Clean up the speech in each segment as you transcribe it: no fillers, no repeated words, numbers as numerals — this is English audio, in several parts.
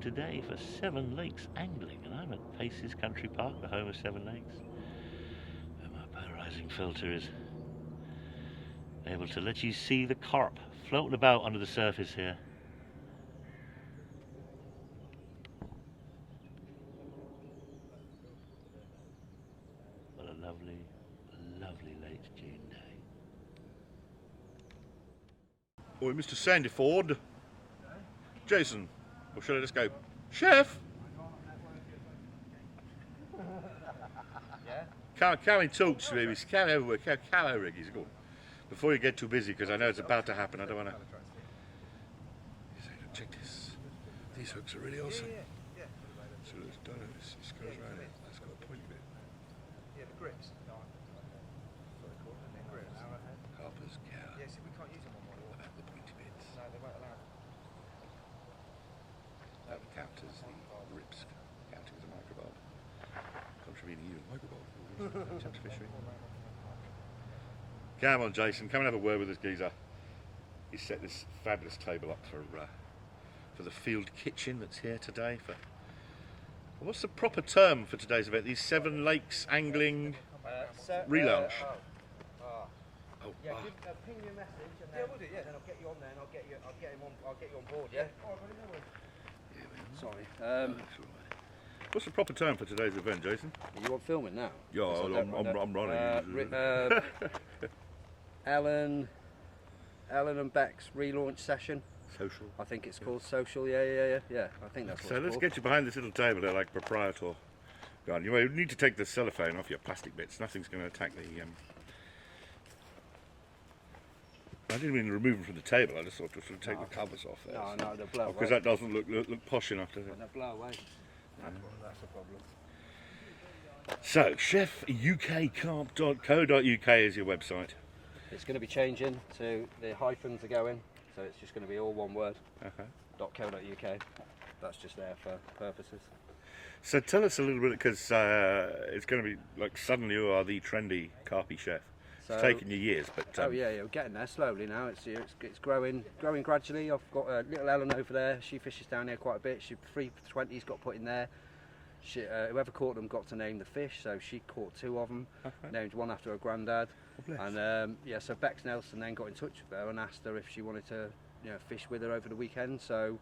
today for Seven Lakes Angling, and I'm at Paces Country Park, the home of Seven Lakes, and my polarizing filter is able to let you see the carp floating about under the surface here. What a lovely, lovely late June day. Oi, Mr. Sandiford. Jason, or should I just go, Chef? Yeah? Come and talk to me, come over, come over, Riggy's go. Before you get too busy, because I know it's about to happen, I don't want to... Check this. These hooks are really awesome. Yeah. So let's do this. This goes around it. That's got a pointy bit. Yeah, the grips. Harper's cow. Yeah, see, we can't use them on my wall. What about the pointy bits? No, they won't allow. That would count as the grips, counting as a microbarb. Contributing you a microbarb. Chapter fishery. Come on, Jason, come and have a word with this geezer. He's set this fabulous table up for the field kitchen that's here today. What's the proper term for today's event? These Seven Lakes Angling Relaunch. Yeah, ping me a message and then, we'll do, then I'll get you on there and I'll get you on board, yeah? Sorry. What's the proper term for today's event, Jason? You want filming now? Yeah, I'm running. Ellen and Bex relaunch session. Social. I think it's called social. Yeah. I think that's what So it's let's called. get you behind this little table there, like proprietor. Go on. You need to take the cellophane off your plastic bits. Nothing's going to attack the. I didn't mean to remove them from the table. I just thought to sort of take the covers off there. No, they'll blow away. Because that doesn't look posh enough, does it? They'll blow away. That's a problem. So, chef-uk-carp.co.uk is your website. It's going to be changing to the hyphens are going, so it's just going to be all one word. Okay. .co.uk. That's just there for purposes. So tell us a little bit, because it's going to be like suddenly you are the trendy carpy chef. It's taken you years, but we're getting there slowly now. It's growing gradually. I've got little Ellen over there. She fishes down there quite a bit. 320s got put in there. Whoever caught them got to name the fish, so she caught 2 of them, named one after her granddad. And so Bex Nelson then got in touch with her and asked her if she wanted to, fish with her over the weekend. So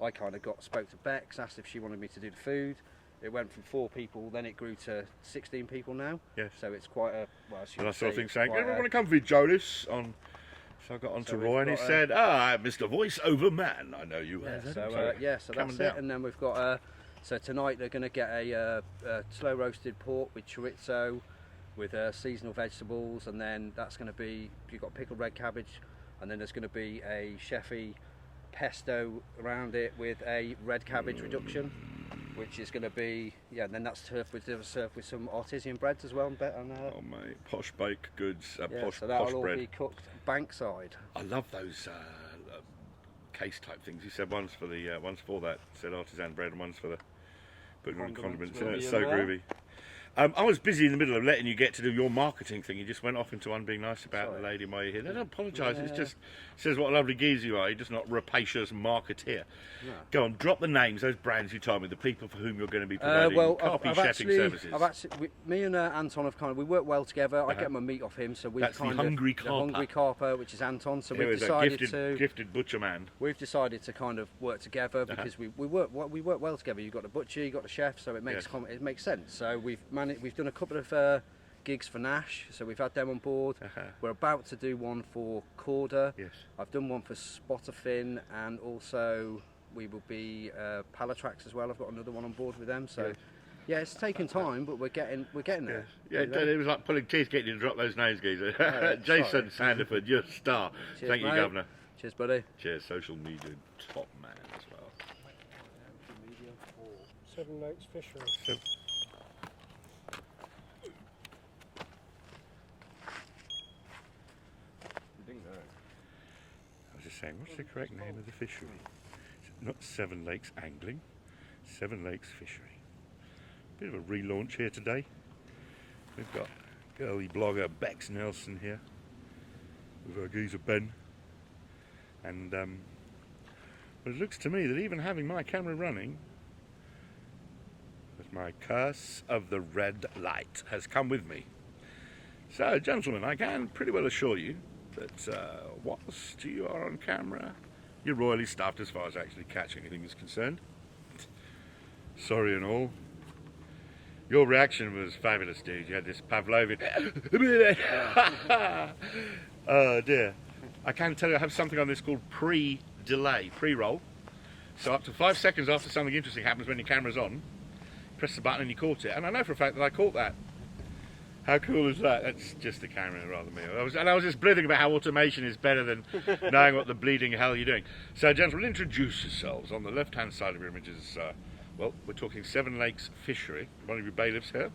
I kind of spoke to Bex, asked if she wanted me to do the food. It went from 4 people, then it grew to 16 people now. Yes. So it's quite a and I sort of think saying, "Everyone want to come feed Jonas on." So I got on to Roy and he said, Mr. Voice-Over Man, I know you have. So that's it. And then we've got. So tonight they're going to get a slow roasted pork with chorizo, with seasonal vegetables, and then that's going to be, you've got pickled red cabbage, and then there's going to be a chefy pesto around it with a red cabbage reduction, which is going to be, and then that's served with some artisan breads as well. Oh mate, posh baked goods, posh so that'll posh all bread. be cooked bankside. I love those case type things. You said one's for that, said artisan bread, and one's for the putting on condiments. It's so groovy. I was busy in the middle of letting you get to do your marketing thing. You just went off into one being nice about the lady while you're here. Don't apologise. It's just says what a lovely geezer you are. You're just not rapacious marketeer. No. Go on, drop the names, those brands you told me, the people for whom you're going to be providing carpy chefing services. Me and Anton have we work well together. I get my meat off him, so that's the hungry carper, which is Anton. So we've decided gifted butcher man. We've decided to kind of work together because we work well together. You've got the butcher, you've got the chef, so it makes sense. So we've done a couple of gigs for Nash, so we've had them on board. We're about to do one for Corda. Yes. I've done one for Spotterfin, and also we will be Palatrax as well. I've got another one on board with them. So it's taken time, but we're getting there. Yeah, it was like pulling teeth getting you to drop those names, geezer. Jason Sandiford, you're a star. Cheers, thank you, mate. Governor. Cheers, buddy. Cheers, social media top man as well. Seven Lakes Fishery. I was just saying, what's the correct name of the fishery? Not Seven Lakes Angling, Seven Lakes Fishery. Bit of a relaunch here today. We've got girly blogger Bex Nelson here with our geezer Ben, and But it looks to me that even having my camera running, that my curse of the red light has come with me. So, gentlemen, I can pretty well assure you that whilst you are on camera, you're royally stuffed as far as actually catching anything is concerned. Sorry and all. Your reaction was fabulous, dude. You had this Pavlovian. Oh dear. I can tell you I have something on this called pre-delay, pre-roll. So up to 5 seconds after something interesting happens when your camera's on, press the button and you caught it. And I know for a fact that I caught that. How cool is that? That's just the camera rather than me. I was just blithering about how automation is better than knowing what the bleeding hell you're doing. So gentlemen, introduce yourselves. On the left-hand side of your images, well, we're talking Seven Lakes Fishery. One of your bailiffs here.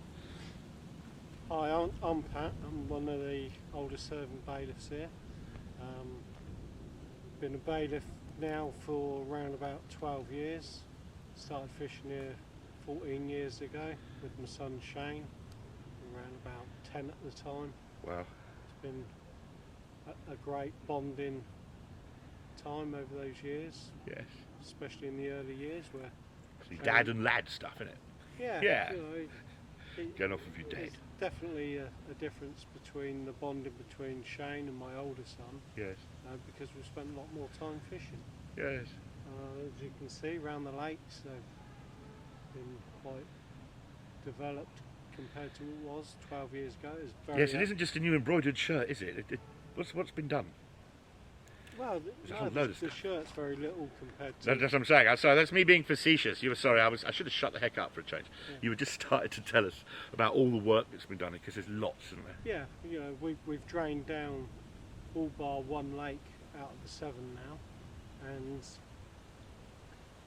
Hi, I'm Pat. I'm one of the oldest serving bailiffs here. Been a bailiff now for around about 12 years. Started fishing here 14 years ago with my son Shane. Around about 10 at the time. Wow. It's been a great bonding time over those years. Yes. Especially in the early years where... Dad and lad stuff, isn't it? Yeah. Yeah. You know, Going off with your dad. There's definitely a difference between the bonding between Shane and my older son. Yes. Because we've spent a lot more time fishing. Yes. As you can see around the lakes, they've been quite developed compared to what it was 12 years ago. It's very Yes, it isn't just a new embroidered shirt, is it? What's been done? Well, There's a whole load of the stuff. shirt's very little compared to... That's what I'm saying. Sorry, that's me being facetious. You were sorry. I should have shut the heck up for a change. Yeah. You were just started to tell us about all the work that's been done because there's lots, isn't there? Yeah, you know, we've drained down all bar one lake out of the 7 now and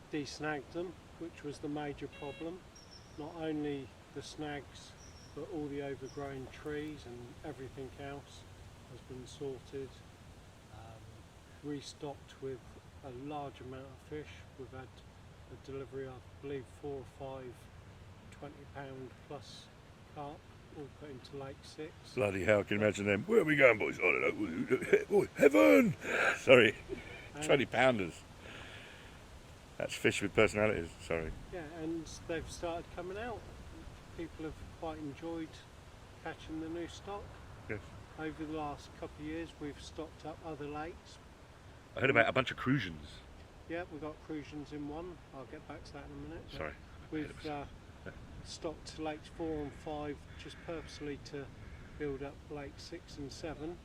de-snagged them, which was the major problem. Not only the snags, but all the overgrown trees and everything else has been sorted, restocked with a large amount of fish. We've had a delivery of, I believe, 4 or 5 20-pound plus carp, all put into Lake 6. Bloody hell, can you imagine them? Where are we going, boys? I don't know. Oh, heaven! Sorry, 20-pounders. That's fish with personalities, sorry. Yeah, and they've started coming out. People have quite enjoyed catching the new stock. Yes. Over the last couple of years we've stocked up other lakes. I heard about a bunch of crusions. Yeah, we've got crusions in one. I'll get back to that in a minute. Sorry. We've stocked lakes 4 and 5 just purposely to build up lakes 6 and 7.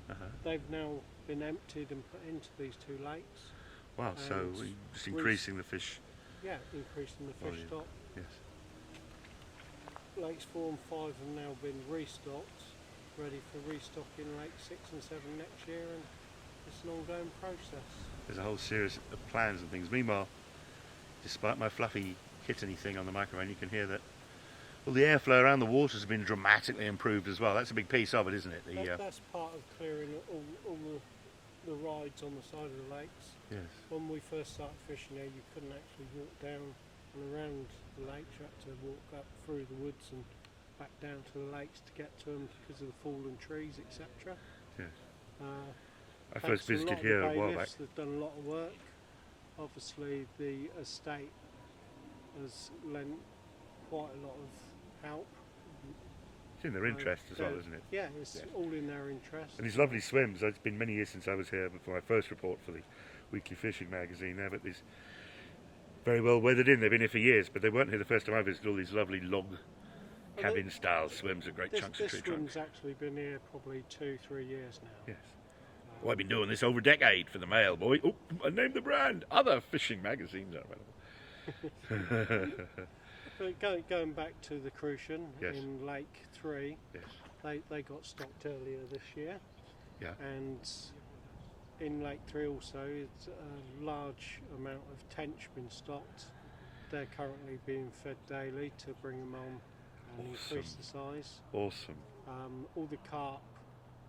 They've now been emptied and put into these 2 lakes. Wow, so we're just increasing the fish. Yeah, increasing the fish volume. stock. Yes. Lakes 4 and 5 have now been restocked, ready for restocking lakes 6 and 7 next year, and it's an ongoing process. There's a whole series of plans and things. Meanwhile, despite my fluffy kitteny thing on the microphone, you can hear that well, the airflow around the waters has been dramatically improved as well. That's a big piece of it, isn't it? That's part of clearing all the rides on the side of the lakes. Yes. When we first started fishing there, you couldn't actually walk down and around the lakes. You had to walk up through the woods and back down to the lakes to get to them because of the fallen trees, etc. Yes. I Thanks first to a visited lot of here the a while back. bailiffs, they've done a lot of work. Obviously, the estate has lent quite a lot of help. It's in their interest as well, isn't it? Yeah, it's all in their interest. And these lovely swims. It's been many years since I was here before my first report for the weekly fishing magazine there, but these very well weathered in. They've been here for years, but they weren't here the first time I visited. All these lovely log cabin style swims at great chunks of tree trunk. This swim's actually been here probably 2-3 years now. Yes. Well, I've been doing this over a decade for the mail, boy. Oh, I named the brand. Other fishing magazines are available. But going back to the crucian Yes. in Lake 3, Yes. they got stocked earlier this year. Yeah. And in Lake 3 also, it's a large amount of tench been stocked. They're currently being fed daily to bring them on and increase the size. Awesome. All the carp,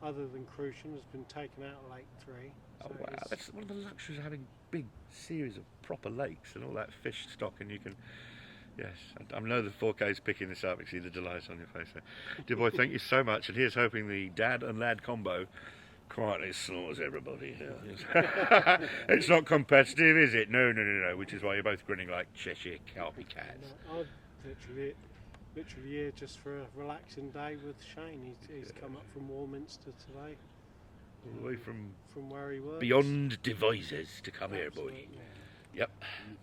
other than crucian, has been taken out of Lake 3. Oh So wow, it's- that's one of the luxuries of having big series of proper lakes and all that fish stock, and you can. Yes, I know the 4K is picking this up. You see the delight on your face there. Dear boy, thank you so much. And here's hoping the dad and lad combo quietly slaughters everybody. It's not competitive, is it? No, no, no, no. Which is why you're both grinning like Cheshire Carpy cats. No, I'm literally here just for a relaxing day with Shane. He's come up from Warminster today. All the way from where he works. beyond devices to come here, boy. Absolutely. Yep.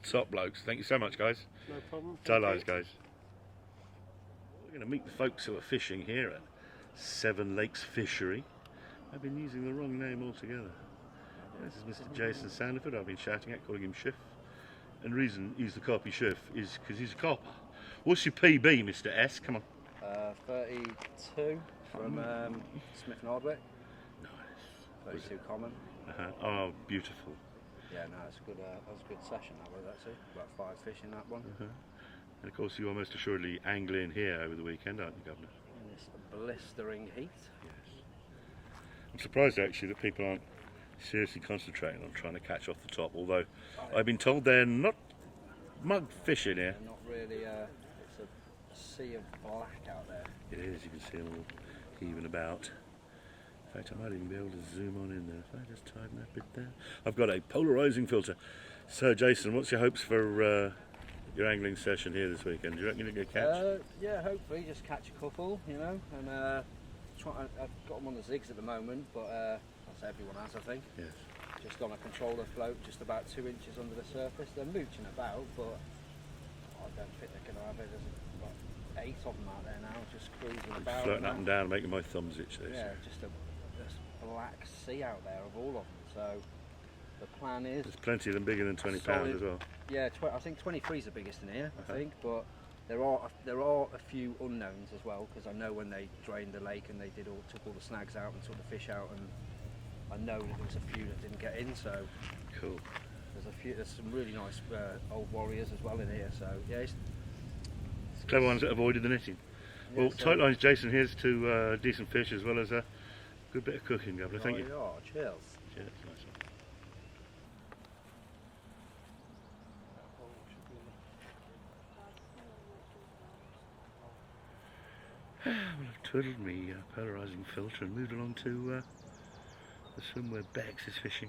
Top blokes. Thank you so much, guys. No problem. Tell lies, guys. We're going to meet the folks who are fishing here at Seven Lakes Fishery. I've been using the wrong name altogether. This is Mr. Jason Sandiford. I've been shouting at, calling him Chef. And the reason he's the carpy chef is because he's a carper. What's your PB, Mr. S? Come on. 32 from Smith and Hardwick. Nice. 32 common. Oh, beautiful. Yeah, no, it's good. That was a good session. That was actually about 5 fish in that one. And of course, you are most assuredly angling here over the weekend, aren't you, Governor? In this blistering heat. Yes. I'm surprised actually that people aren't seriously concentrating on trying to catch off the top. Although I've been told they're not mug fishing here. They're not really. It's a sea of black out there. It is. You can see them all heaving about. In fact, I might even be able to zoom on in there. If I just tighten that bit there. I've got a polarising filter. So, Jason, what's your hopes for your angling session here this weekend? Do you reckon you'll get a catch? Yeah, hopefully just catch a couple, you know, and I've got them on the zigs at the moment, but that's everyone has, I think. Yes. Just on a controller float, just about 2 inches under the surface. They're mooching about, but I don't think they're going to have it. There's about 8 of them out there now, just cruising about. Floating up and down, making my thumbs itch. Yeah, just a black sea out there of all of them. So the plan is. There's plenty of them bigger than 20 pounds as well. Yeah, I think 23 is the biggest in here. I think, but there are a few unknowns as well, because I know when they drained the lake and they took all the snags out and took the fish out, and I know that there was a few that didn't get in. So cool. There's some really nice old warriors as well in here. So yeah, it's clever ones that avoided the netting. Yeah, well, so tight lines, Jason. Here's to decent fish as well as a good bit of cooking, Governor. Thank you. Oh, cheers. Cheers. Nice one. Well, I've twiddled me polarising filter and moved along to the swim where Bex is fishing,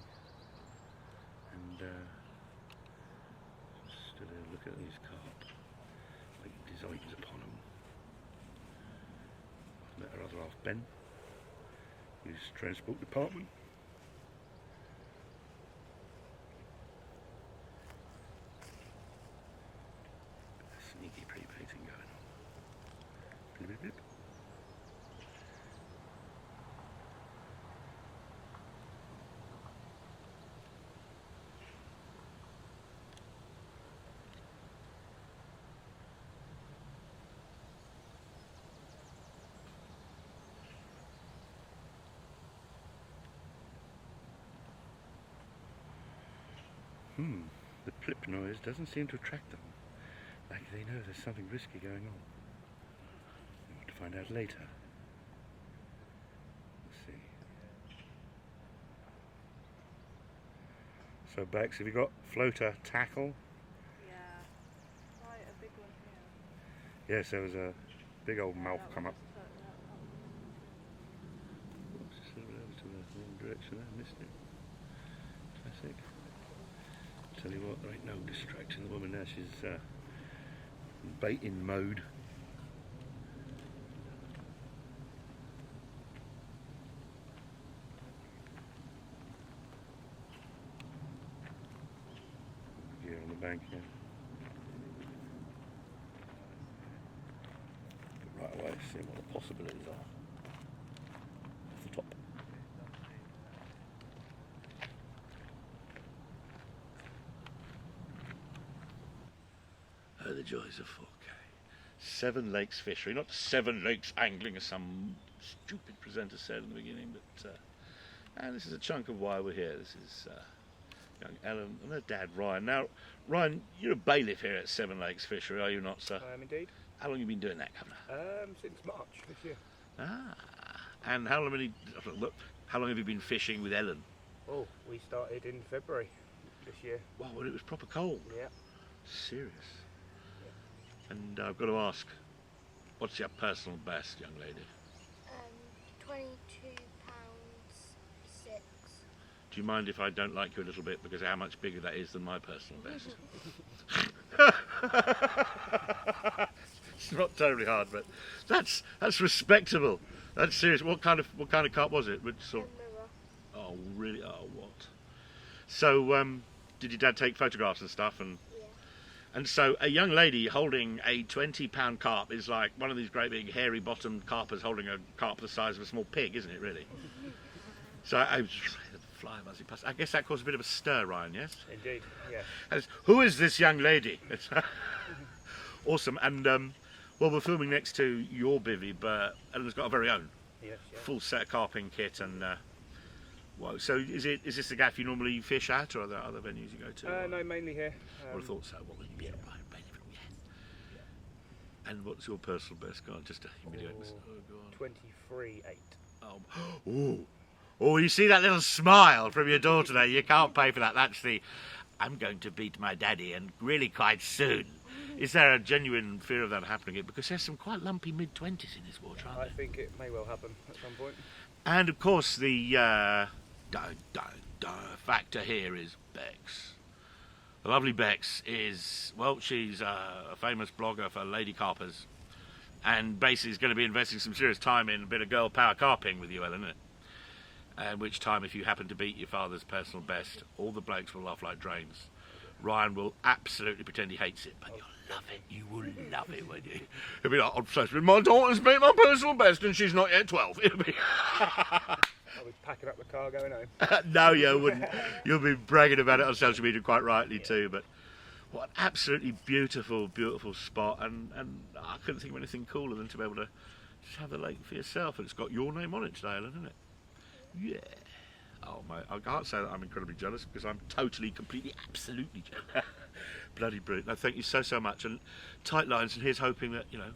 and just a look at these carp, like designs upon them. I've met her other half, Ben, his transport department. Sneaky pre-painting going on. Blip, blip, blip. The plip noise doesn't seem to attract them, like they know there's something risky going on. We want to find out later. Let's see. So Bex, have you got floater tackle? Yeah, quite a big one here. Yes, there was a big old mouth come up. Oops, just a little bit over to the wrong direction there, missed it. Classic. Tell you what, there ain't no distracting the woman now. She's in baiting mode. Gear on the bank here. Right away, see what the possibilities are. Off the top. Oh, the joys of 4K. Seven Lakes Fishery, not Seven Lakes Angling as some stupid presenter said in the beginning, but and this is a chunk of why we're here. This is young Ellen and her dad Ryan. Now, Ryan, you're a bailiff here at Seven Lakes Fishery, are you not, sir? I am indeed. How long have you been doing that, Governor? Since March this year. Ah, and how long have you been fishing with Ellen? Oh, we started in February this year. Wow, well, it was proper cold. Yeah. Serious. And I've got to ask, what's your personal best, young lady? 22 pounds Do you mind if I don't like you a little bit because of how much bigger that is than my personal best? It's not terribly hard, but that's respectable. That's serious. What kind of carp was it? Which sort? Oh really? Oh what? So did your dad take photographs and stuff? And Yeah. and so a young lady holding a 20-pound carp is like one of these great big hairy bottomed carpers holding a carp the size of a small pig, isn't it? Really? So I was afraid of the fly buzzing past. I guess that caused a bit of a stir, Ryan. Yes. Indeed, yes. As, who is this young lady? Awesome. And well, we're filming next to your bivvy, but Ellen's got her very own Yes, yeah. full set carping kit. And well, so is this the gaff you normally fish at, or are there other venues you go to? No, mainly here. I would have thought so. What would you be? Right, Bailiff, yes. And what's your personal best? Go on, just to humiliate myself. Oh, go on. 23.8. Oh, ooh. Oh, you see that little smile from your daughter there? You can't pay for that. That's the, I'm going to beat my daddy, and really quite soon. Is there a genuine fear of that happening? Because there's some quite lumpy mid-20s in this water, aren't I there? think it may well happen at some point. And of course, the factor here is Bex. The lovely Bex is, well, she's a famous blogger for lady carpers, and basically is going to be investing some serious time in a bit of girl power carping with you, Ellen, isn't it? At which time, if you happen to beat your father's personal best, all the blokes will laugh like drains. Ryan will absolutely pretend he hates it, but you'll love it. You will love it, won't you? He'll be like, I'm obsessed with my daughter's beat my personal best and she's not yet 12. It'll be... I'll be packing up the car going home. No, you wouldn't. You'll be bragging about it on social media quite rightly too, but what an absolutely beautiful, beautiful spot, and I couldn't think of anything cooler than to be able to just have the lake for yourself, and it's got your name on it today, Ellen, isn't it? Yeah. Oh, mate, I can't say that I'm incredibly jealous, because I'm totally, completely, absolutely jealous. Bloody brilliant. No, thank you so, so much. And tight lines, and here's hoping that, you know,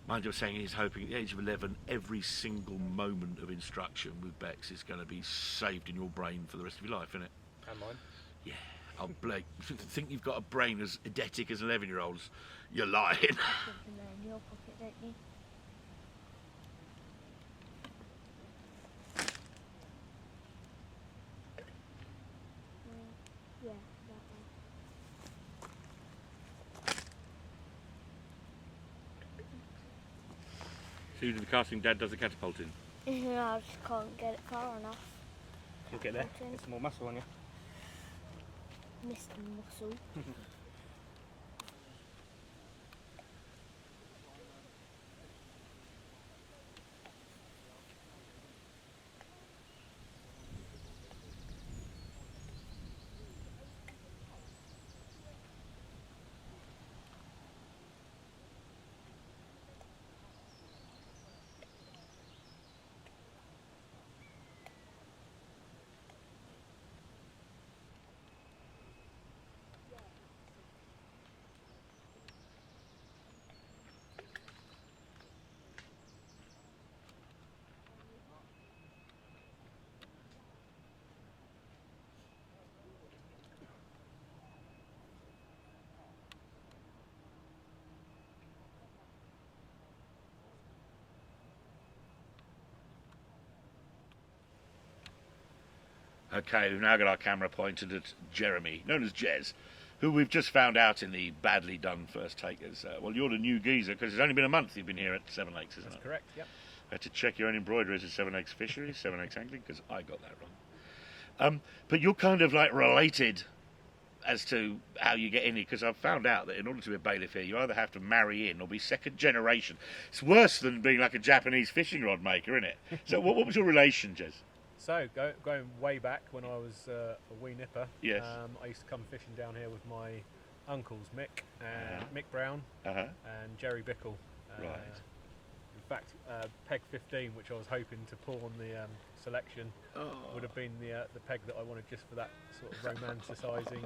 mind you, saying he's hoping at the age of 11, every single moment of instruction with Bex is going to be saved in your brain for the rest of your life, isn't it? And mine. Yeah. Oh, Blake, think you've got a brain as eidetic as 11-year-olds, you're lying. Something there in your pocket, don't you? Yeah, that So you do the casting, Dad does the catapulting. one. I just can't get it far enough. You'll get there. Get some more muscle on you. Mr. Muscle. Okay, we've now got our camera pointed at Jeremy, known as Jez, who we've just found out in the badly done first take is, well, you're the new geezer, because it's only been a month you've been here at Seven Lakes, isn't That's it? correct, yep. I had to check your own embroideries at Seven Lakes Fishery, Seven Lakes Angling, because I got that wrong. But you're kind of like related as to how you get in here, because I've found out that in order to be a bailiff here, you either have to marry in or be second generation. It's worse than being like a Japanese fishing rod maker, isn't it? So what was your relation, Jez? So, going way back when I was a wee nipper, Yes. I used to come fishing down here with my uncles, Mick and Mick Brown Uh-huh. and Jerry Bickle. Right. In fact, peg 15, which I was hoping to pull on the selection, would have been the peg that I wanted just for that sort of romanticising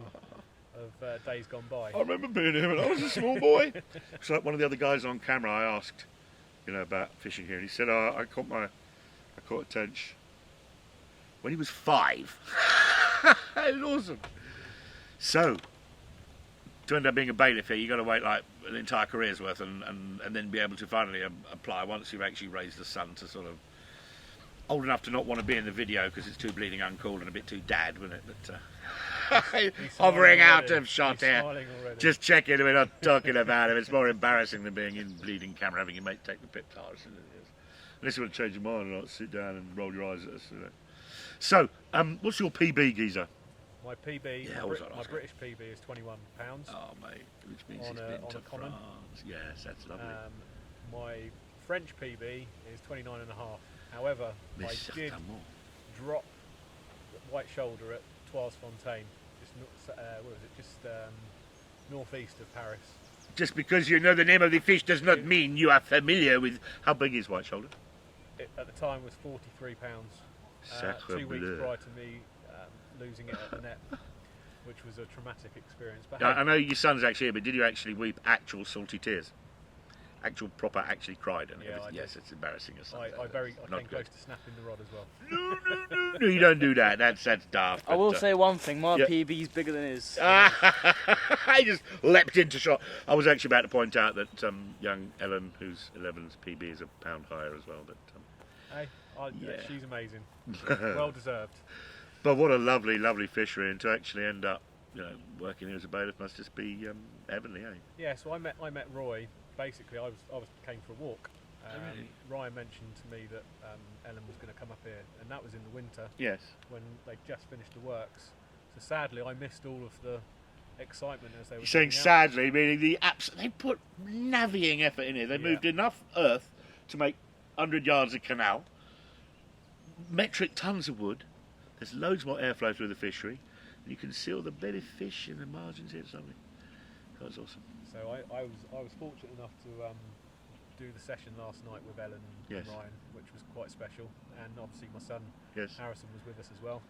of days gone by. I remember being here when I was a small boy. It's like one of the other guys on camera, I asked, you know, about fishing here, and he said, I caught a tench when he was 5. It was awesome. So, to end up being a bailiff here, you've got to wait like an entire career's worth and then be able to finally apply once you've actually raised a son to sort of old enough to not want to be in the video because it's too bleeding uncool and a bit too dad, wasn't it? But hovering out of shot here. Just checking we're not talking about him. It's more embarrassing than being in bleeding camera, having your mate take the pip tars. Unless you want to change your mind and not sit down and roll your eyes at us. So, what's your PB, geezer? My PB, my British PB is £21. Oh, mate, which means on it's a been to common. France. Yes, that's lovely. My French PB is 29.5. However, I did drop the white shoulder at Trois Fontaine, just northeast of Paris. Just because you know the name of the fish does not mean you are familiar with. How big is white shoulder? It, at the time, was £43. 2 weeks prior to me losing it at the net, which was a traumatic experience. But I know your son's actually here, but did you actually weep actual salty tears? Actually cried? And yes, it's embarrassing. I came close to snapping the rod as well. No, you don't do that. That's daft. I will say one thing, my PB is bigger than his. I just leapt into shot. I was actually about to point out that young Ellen, who's 11's PB, is a pound higher as well. But she's amazing. Well deserved. But what a lovely, lovely fishery, and to actually end up, working here as a bailiff must just be heavenly, eh? Yeah. So I met Roy. Basically, I came for a walk. Ryan mentioned to me that Ellen was going to come up here, and that was in the winter. Yes. When they just finished the works. So sadly, I missed all of the excitement as they were. You're saying sadly, meaning they put navvying effort in here. They moved enough earth to make 100 yards of canal, metric tons of wood. There's loads more airflow through the fishery, and you can see all the belly fish in the margins here. Something. That was awesome. So I was fortunate enough to do the session last night with Ellen and Ryan, which was quite special, and obviously my son Harrison was with us as well.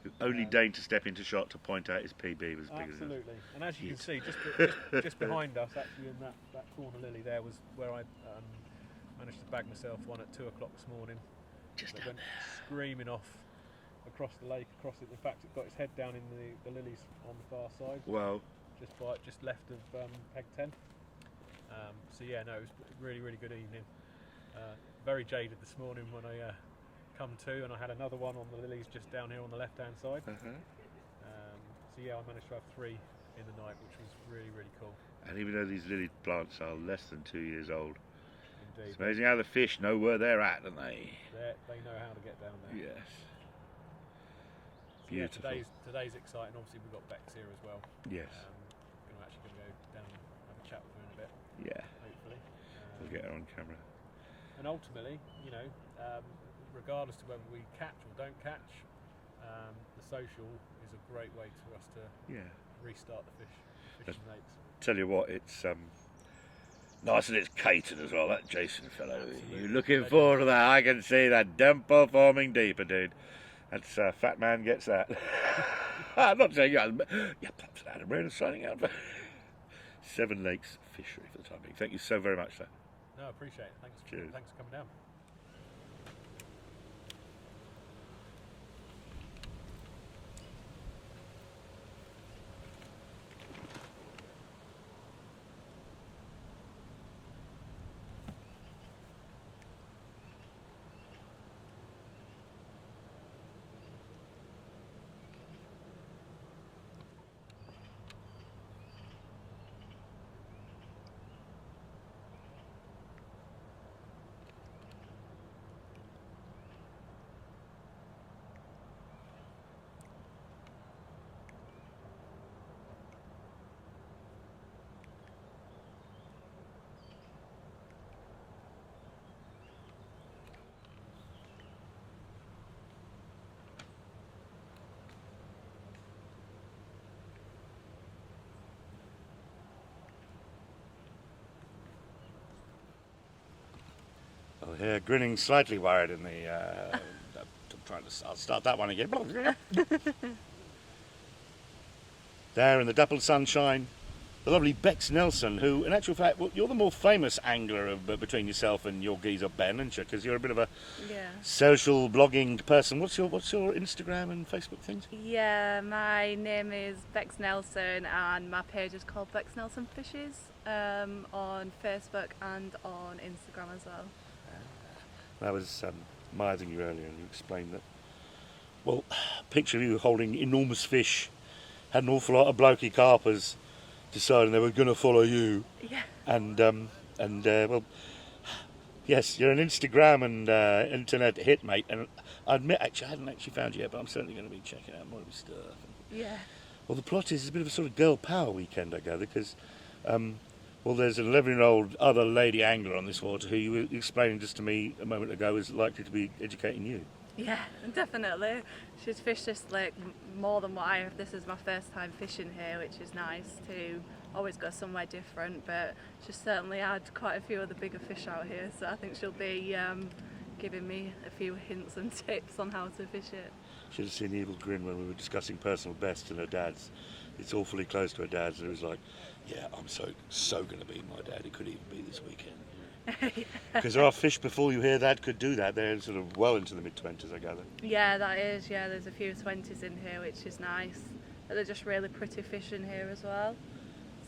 Who only deigned to step into shot to point out his PB was bigger than us. Absolutely, and as you can see, just behind us, actually in that corner lily there, was where I managed to bag myself one at 2 o'clock this morning. Just went screaming off across the lake, in fact it got its head down in the lilies on the far side. Wow. Just left of peg 10. So yeah, no, it was a really, really good evening. Very jaded this morning when I come to, and I had another one on the lilies just down here on the left-hand side. So yeah, I managed to have 3 in the night, which was really, really cool. And even though these lily plants are less than 2 years old, indeed, it's amazing how the fish know where they're at, don't they? They know how to get down there. Yes. So beautiful. Yeah, today's exciting. Obviously, we've got Bex here as well. Yes. We're actually going to go down and have a chat with her in a bit. Yeah. Hopefully. We'll get her on camera. And ultimately, regardless of whether we catch or don't catch, the social is a great way for us to restart the fishing lakes. Tell you what, it's nice and it's catered as well. That Jason fellow, you're looking forward to that. I can see that dimple forming deeper, dude. That's fat man gets that. I'm not saying perhaps Adam Rainer signing out. 7 Lakes Fishery for the time being. Thank you so very much, sir. No, I appreciate it. Thanks for coming down. Oh, here, grinning, slightly worried in the. I'll start that one again. There in the dappled sunshine, the lovely Bex Nelson, who, in actual fact, you're the more famous angler between yourself and your geezer Ben, aren't you? Because you're a bit of a social blogging person. What's your Instagram and Facebook things? Yeah, my name is Bex Nelson, and my page is called Bex Nelson Fishes on Facebook and on Instagram as well. That was admiring you earlier, and you explained that. Well, picture of you holding enormous fish, had an awful lot of blokey carpers deciding they were going to follow you. Yeah. And well, yes, you're an Instagram and internet hit, mate. And I admit, actually, I hadn't actually found you yet, but I'm certainly going to be checking out more of your stuff. Yeah. Well, the plot is a bit of a sort of girl power weekend, I gather, because, well, there's an 11-year-old other lady angler on this water who you were explaining just to me a moment ago is likely to be educating you. Yeah, definitely. She's fished this lake more than what I have. This is my first time fishing here, which is nice to always go somewhere different, but she's certainly had quite a few of the bigger fish out here, so I think she'll be giving me a few hints and tips on how to fish it. Should have seen the evil grin when we were discussing personal bests and her dad's. It's awfully close to her dad's, and it was like, yeah, I'm so going to be my dad. It could even be this weekend. Because there are fish before you hear that could do that. They're sort of well into the mid-20s, I gather. Yeah, that is. Yeah, there's a few 20s in here, which is nice. But they're just really pretty fish in here as well.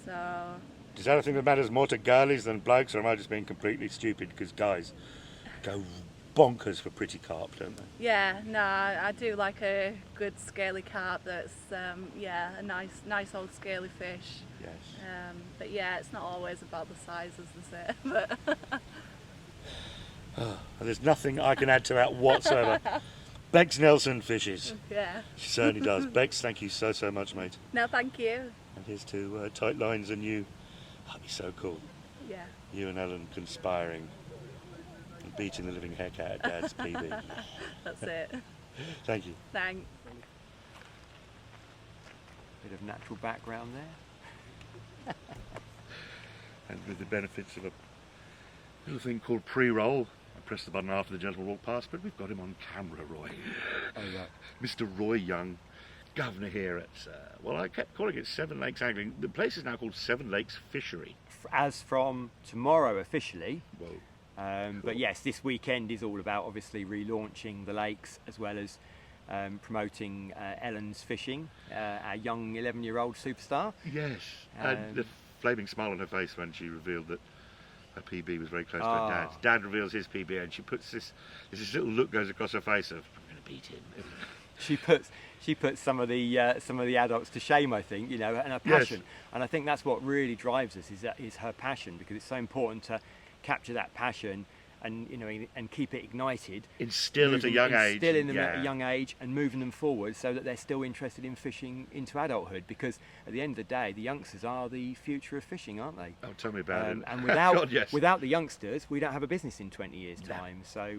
So. Does anything that matters more to girlies than blokes, or am I just being completely stupid? Because guys go bonkers for pretty carp, don't they? Yeah, no, I do like a good scaly carp that's, yeah, a nice old scaly fish. Yes. But yeah, it's not always about the size, as they say. But There's nothing I can add to that whatsoever. Bex Nelson fishes. yeah. She certainly does. Bex, thank you so much, mate. No, thank you. And here's to tight lines and you. That'd be so cool. Yeah. You and Ellen conspiring and beating the living heck out of Dad's PB. That's it. Thank you. Thanks. Bit of natural background there. And with the benefits of a little thing called pre-roll. I pressed the button after the gentleman walked past, but we've got him on camera, Roy. Oh, yeah. Mr. Roy Young, governor here at, well, I kept calling it Seven Lakes Angling. The place is now called Seven Lakes Fishery. As from tomorrow officially. Whoa. But yes, this weekend is all about obviously relaunching the lakes as well as promoting Ellen's fishing, our young 11-year-old superstar. Yes, and the flaming smile on her face when she revealed that her PB was very close to her dad's. Dad reveals his PB and she puts this little look goes across her face of, I'm going to beat him. She puts some of the adults to shame, I think, you know, and her passion. Yes. And I think that's what really drives us is her passion, because it's so important to capture that passion and, you know, and keep it ignited. Instill at a young age. Instill in them at a young age and moving them forward so that they're still interested in fishing into adulthood, because at the end of the day, the youngsters are the future of fishing, aren't they? Oh, tell me about it. And without, God, yes. without the youngsters, we don't have a business in 20 years' time. So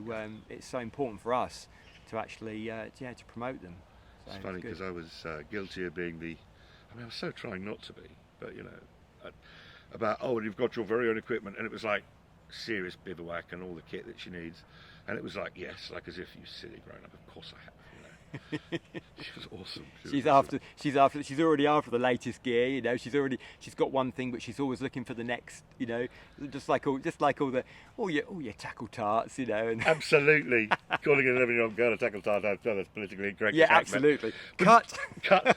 it's so important for us to actually to promote them. So it's funny because I was guilty of being I was so trying not to be, but you know, and you've got your very own equipment, and it was like serious bivouac and all the kit that she needs, and it was like, yes, like as if you silly grown up, of course I have. She was awesome. She's already after the latest gear, you know. She's got one thing, but she's always looking for the next, you know. Just like all your tackle tarts, you know. And absolutely, calling an 11-year-old girl a tackle tart, that's politically incorrect. Yeah, absolutely. Cut.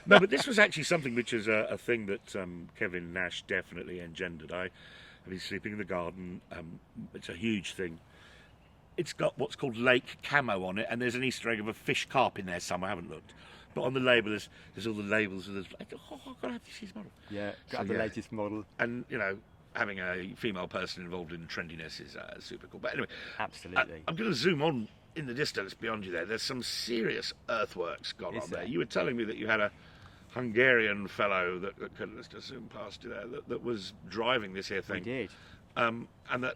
No, but this was actually something which is a thing that Kevin Nash definitely engendered. He's sleeping in the garden. It's a huge thing. It's got what's called lake camo on it, and there's an Easter egg of a fish carp in there somewhere. I haven't looked, but on the label there's all the labels. And there's like, I've got to have this model. Yeah, got the latest model. And you know, having a female person involved in trendiness is super cool. But anyway, absolutely. I'm going to zoom on in the distance beyond you there. There's some serious earthworks gone on there. You were telling me that you had a Hungarian fellow that let's just zoom past you there that was driving this here thing. We did. And that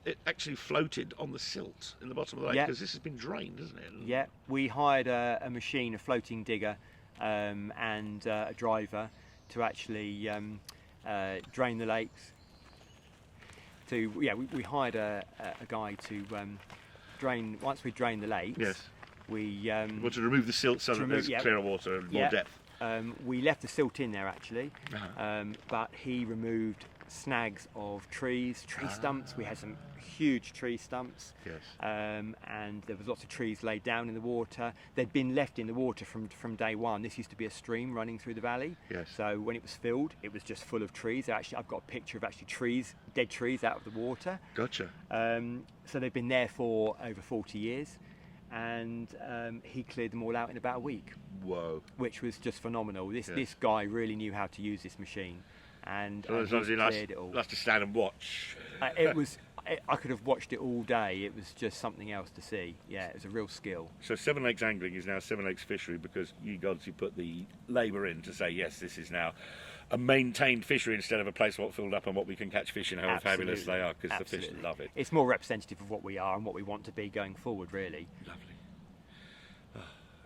it actually floated on the silt in the bottom of the lake, because this has been drained, isn't it? Yeah, we hired a machine, a floating digger, and a driver to actually drain the lakes. We hired a guy to drain. Once we drained the lakes, yes, we to remove the silt so that there's clearer water and more depth. We left the silt in there actually, but he removed snags of tree stumps. We had some huge tree stumps, yes, and there was lots of trees laid down in the water. They'd been left in the water from day one. This used to be a stream running through the valley, yes. So when it was filled, it was just full of trees. Actually, I've got a picture of dead trees out of the water. Gotcha. So they've been there for over 40 years. and he cleared them all out in about a week. Whoa. Which was just phenomenal. This guy really knew how to use this machine, and So as long as he cleared it all. likes to stand and watch. I could have watched it all day. It was just something else to see. Yeah, it was a real skill. So Seven Lakes Angling is now Seven Lakes Fishery because you gods, you put the labour in to say, yes, this is now a maintained fishery instead of a place what filled up and what we can catch fish and how fabulous they are, because the fish love it. It's more representative of what we are and what we want to be going forward, really. Lovely.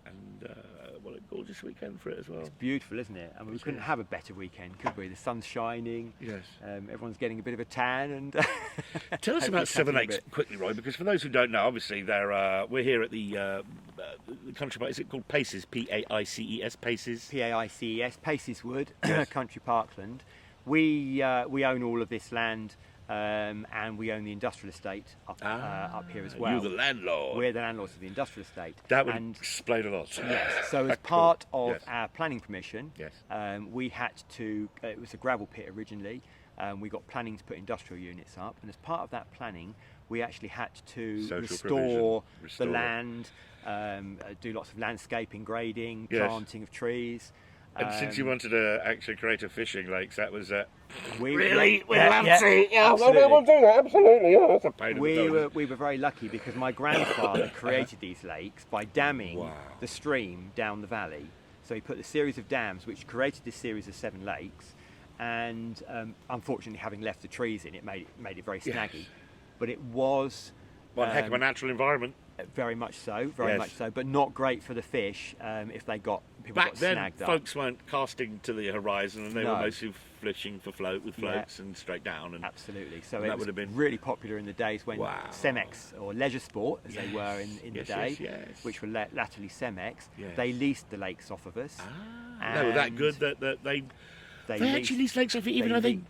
And what a gorgeous weekend for it as well. It's beautiful, isn't it? I mean, we couldn't have a better weekend, could we? The sun's shining. Yes. Everyone's getting a bit of a tan. And tell us about Seven Lakes quickly, Roy, because for those who don't know, obviously we're here at the country park. Is it called Paces? P-A-I-C-E-S. Paces. P-A-I-C-E-S. Paces Wood, Country Parkland. We own all of this land. And we own the industrial estate up here as well. You're the landlord. We're the landlords of the industrial estate. That would explain a lot. Yes. So as part of our planning permission, yes. We had to. It was a gravel pit originally. We got planning to put industrial units up, and as part of that planning, we actually had to restore the land, do lots of landscaping, grading, planting of trees. And since you wanted to actually create a fishing lakes, that was really? We'd love to. Absolutely. Oh, that's a pain in the nose. We were very lucky because my grandfather created these lakes by damming the stream down the valley. So he put a series of dams which created this series of 7 lakes, and unfortunately, having left the trees in, it made it very snaggy. But it was one heck of a natural environment. Very much so, very much so, but not great for the fish if they got Back then, snagged up. folks weren't casting to the horizon, and they were mostly fishing for floats and straight down. And absolutely. So and it that was would have been really popular in the days when Cemex, or leisure sport as they were in the day, which were latterly Cemex, they leased the lakes off of us. They were that good that they actually leased lakes off it, even though they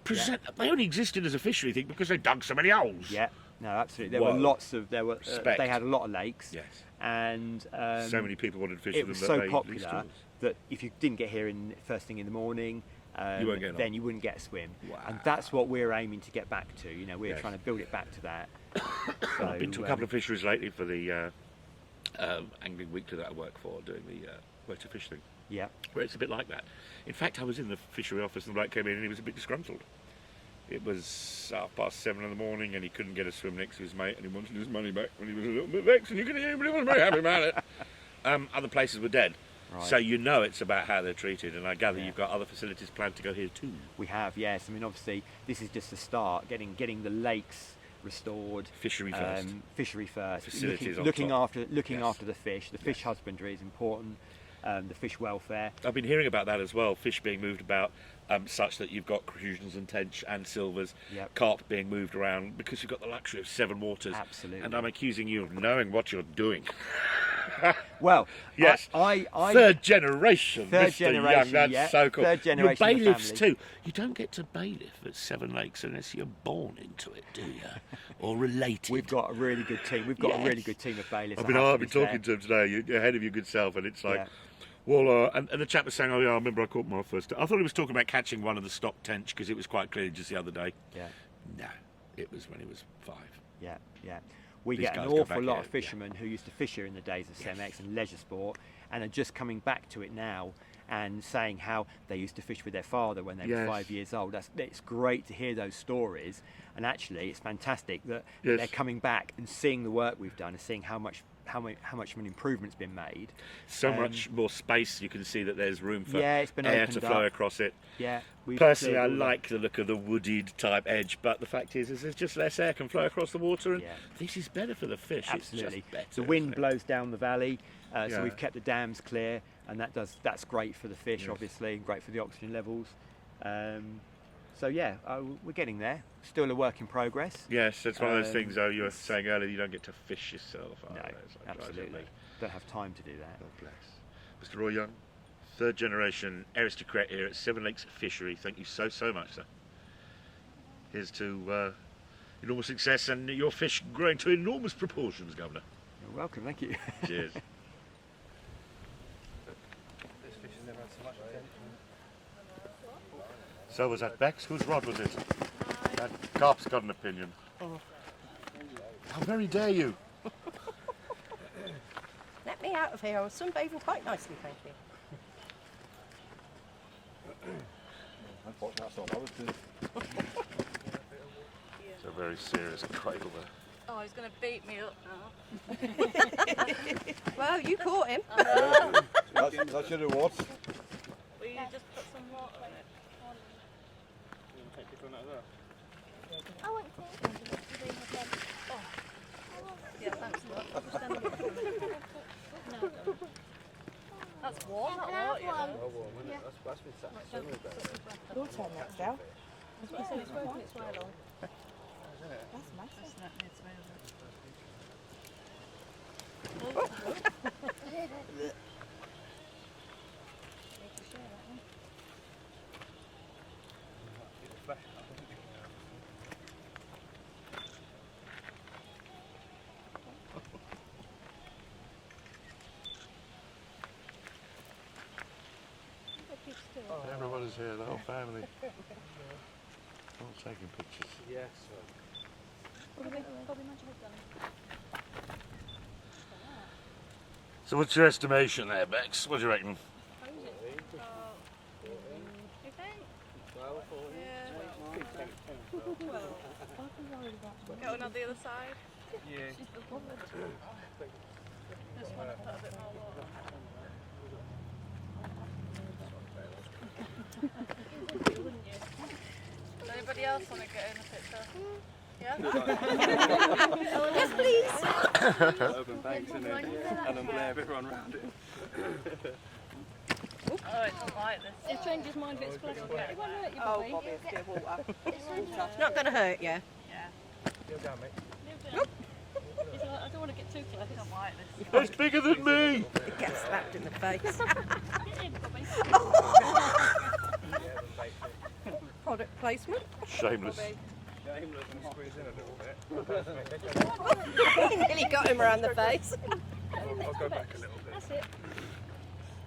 only existed as a fishery thing because they dug so many holes. Yeah. No, absolutely. There were lots of they had a lot of lakes. Yes. And so many people wanted to fish it them. was so popular that if you didn't get here first thing in the morning, then you wouldn't get a swim. Wow. And that's what we're aiming to get back to. You know, we're trying to build it back to that. So, I've been to a couple of fisheries lately for the angling weekly that I work for, doing the where to fish thing. Yeah. Where it's a bit like that. In fact, I was in the fishery office and the bloke came in and he was a bit disgruntled. It was 7:30 in the morning and he couldn't get a swim next to his mate and he wanted his money back and he was a little bit vexed and you could hear him, but he wasn't very happy about it. Other places were dead. Right. So you know it's about how they're treated, and I gather you've got other facilities planned to go here too. We have, yes. I mean, obviously, this is just the start, getting the lakes restored. Fishery first. Fishery first. Facilities looking after the fish. The fish husbandry is important. The fish welfare. I've been hearing about that as well. Fish being moved about, such that you've got crucians and tench and silvers, carp being moved around because you've got the luxury of 7 waters. Absolutely. And I'm accusing you of knowing what you're doing. Well, yes, I third generation, Mr. Young. That's so cool. Third generation. You're bailiffs too. You don't get to bailiff at Seven Lakes unless you're born into it, do you? Or related. We've got a really good team. We've got a really good team of bailiffs. I've been talking to him today. You're ahead of your good self, and it's like. Well, and the chap was saying, "Oh yeah, I remember I caught my first." I thought he was talking about catching one of the stock tench because it was quite clear just the other day. Yeah. No, it was when he was 5. Yeah, yeah. We get an awful lot of fishermen who used to fish here in the days of Cemex and leisure sport, and are just coming back to it now and saying how they used to fish with their father when they were 5 years old. It's great to hear those stories, and actually, it's fantastic that they're coming back and seeing the work we've done and seeing how much of an improvement's been made. So much more space. You can see that there's room for it's been air to flow across it. Yeah. Personally, I like the look of the wooded type edge, but the fact is there's just less air can flow across the water, and this is better for the fish. Absolutely. It's just better, the wind blows down the valley, so we've kept the dams clear, and that's great for the fish, obviously, and great for the oxygen levels. So we're getting there. Still a work in progress. Yes, it's one of those things. Though you were saying earlier, you don't get to fish yourself. No, absolutely. Don't have time to do that. God bless. Mr. Roy Young, 3rd generation aristocrat here at Seven Lakes Fishery. Thank you so much, sir. Here's to enormous success and your fish growing to enormous proportions, Governor. You're welcome. Thank you. Cheers. This fish has never had so much attention. So was that Bex? Whose rod was it? That carp's got an opinion. Oh. How very dare you? out of here. I was sunbathing quite nicely, thank you. That's all I was doing. It's a very serious cradle there. Oh, he's going to beat me up now. Well, you caught him. That's your reward. Will you just put some water in it? I want to. Yeah, thanks a lot. That's warm, that water, you know. Oh, warm, isn't it? That's been sat in the sun all day. Your turn next, Del. It's working its way along. That's massive. Everybody's here, the whole family. All taking pictures. Yes. So what's your estimation there, Bex? What do you reckon? You think? 12, 14, Yeah. Going on the other side? Yeah. Just want to put a bit more water. Does anybody else want to get in a picture? Yeah? Yes, please. Open banks in it, and then Blair everyone around it. Oh, it doesn't like this. It changes mind if it's splashing. It won't hurt you, Oh, Bobby. Bobby, it's good water. It's not going to hurt you. Yeah. You're down, mate. It's like, I don't want to get too close. I don't like this. It's bigger than me! Get slapped in the face. Get in, Bobby. Product placement. Shameless. Shameless and squeeze in a little bit. You nearly got him around the face. I'll go back a little bit. That's it.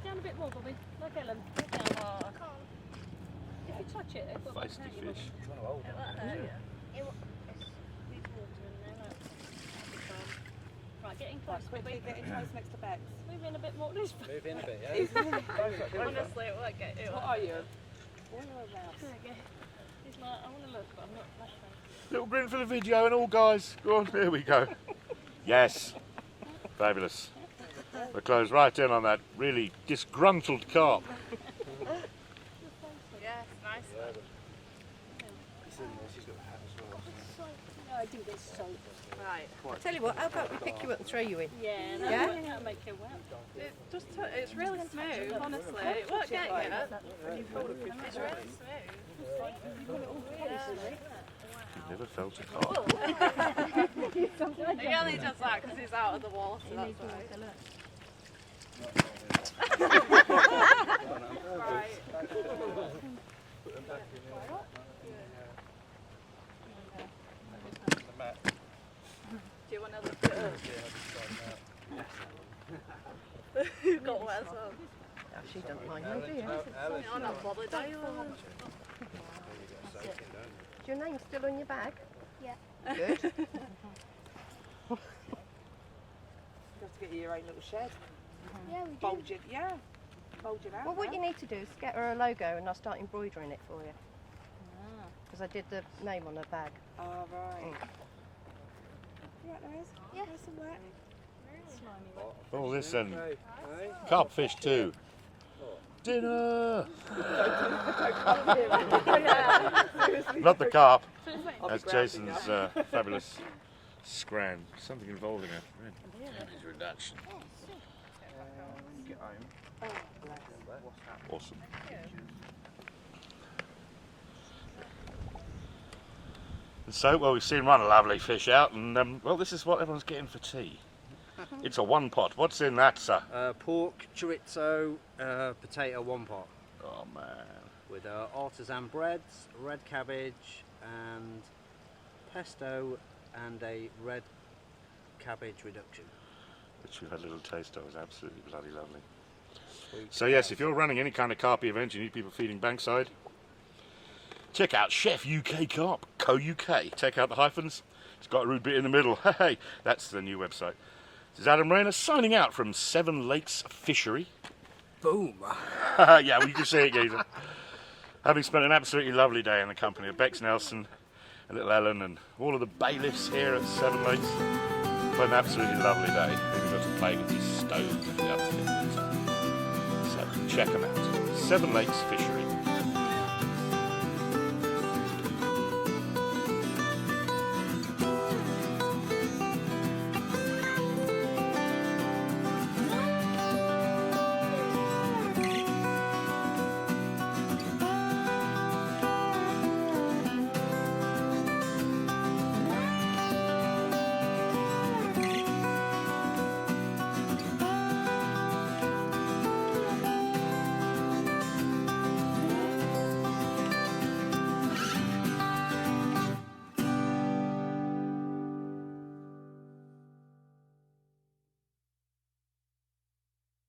Down a bit more, Bobby. Like Ellen. Down. Oh, I can't. If you touch it, it'll Feisty hurt you, Bobby. fish. It won't hurt you. Needs water in there, look. Right, getting close, Bobby. Getting close next to Bex. Move in a bit more. This Move in a bit, yeah? Honestly, it won't get you. What are you? There you go. He's like, I want to look, but I'm not flashing. Little grin for the video and all, guys. Go on, here we go. Yes. Fabulous. We'll close right in on that really disgruntled carp. Yes, nice. I do this so. Right. I'll tell you what, how about we pick you up and throw you in? Yeah, Yeah? that'll make you wet. It's really smooth, honestly. It won't get you. It's really smooth. Never felt a carp. He only does that because he's out of the water, that's why. Right. Do you want to look at it? You've got wet as well. Oh, she doesn't mind me, do you? You're not bothered, are you? Is your name still on your bag? Yeah. Good. You have to get your own little shed. Yeah, we do. Bulge it, yeah. Bulge it out. Well, what you need to do is get her a logo and I'll start embroidering it for you. Ah. Because I did the name on her bag. Oh, right. Mm. You right, Liz? Yeah. Nice and wet. Slimy wet. Oh, listen. Hey, hey. Carp fish too. Dinner! Not the carp. That's Jason's fabulous scran. Something involving a reduction. Get home. Oh, bless. Awesome. And so, well, we've seen one lovely fish out, and well, this is what everyone's getting for tea. It's a one pot. What's in that, sir? Pork, chorizo, potato one pot. Oh man. With artisan breads, red cabbage, and pesto, and a red cabbage reduction. Which we've had a little taste of. It's absolutely bloody lovely. So yes, if you're running any kind of carpy event, you need people feeding bankside, check out Chef-UK-Carp Co.UK. Take out the hyphens. It's got a rude bit in the middle. Hey, that's the new website. This is Adam Rayner signing out from Seven Lakes Fishery. Boom. Yeah, well, you can see it, geezer. Having spent an absolutely lovely day in the company of Bex Nelson, and little Ellen, and all of the bailiffs here at Seven Lakes, but an absolutely lovely day. He got to play with his stove and the other things. So check them out. Seven Lakes Fishery.